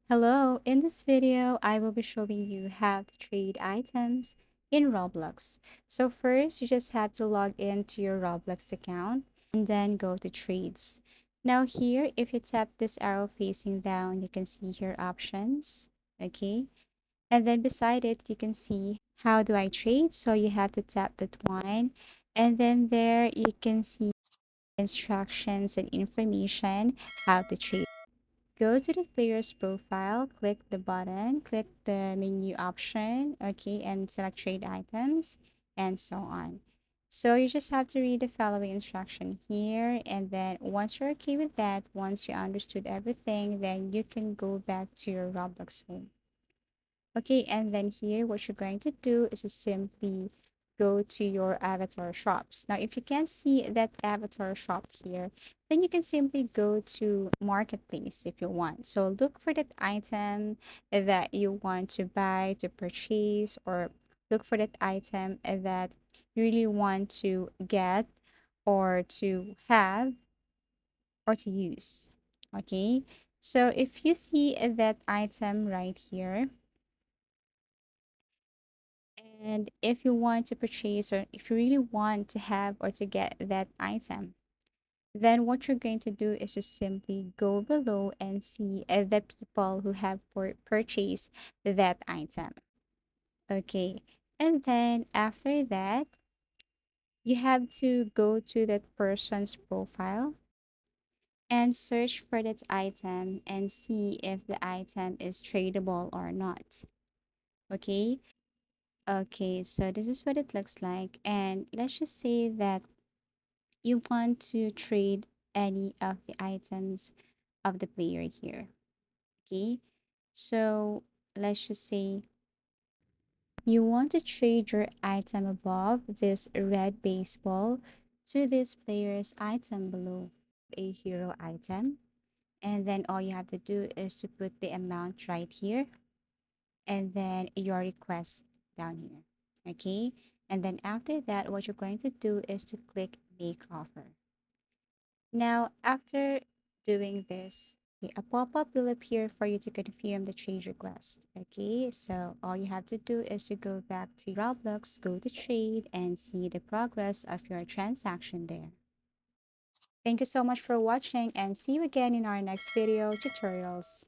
Hello, in this video, I will be showing you how to trade items in Roblox. So first, you just have to log into your Roblox account and then go to trades. Now here, if you tap this arrow facing down, you can see here options, okay? And then beside it, you can see how do I trade? So you have to tap that one. And then there you can see instructions and information how to trade. Go to the player's profile, click the button, click the menu option, okay, and select trade items, and so on. So you just have to read the following instruction here, and then once you're okay with that, once you understood everything, then you can go back to your Roblox home. Okay, and then here, what you're going to do is to simply go to your avatar shops. Now, if you can't see that avatar shop here, then you can simply go to marketplace if you want. So look for that item that you want to buy, to purchase, or look for that item that you really want to get or to have or to use. Okay, so if you see that item right here, and if you want to purchase or if you really want to have or to get that item, then what you're going to do is just simply go below and see the people who have purchased that item. Okay. And then after that, you have to go to that person's profile and search for that item and see if the item is tradable or not. Okay. Okay, so this is what it looks like. And let's just say that you want to trade any of the items of the player here. Okay, so let's just say you want to trade your item above this red baseball to this player's item below a hero item. And then all you have to do is to put the amount right here and then your request down here. Okay. And then after that, what you're going to do is to click make offer. Now, after doing this, okay, a pop-up will appear for you to confirm the trade request. Okay, so all you have to do is to go back to Roblox, go to trade, and see the progress of your transaction there. Thank you so much for watching and see you again in our next video tutorials.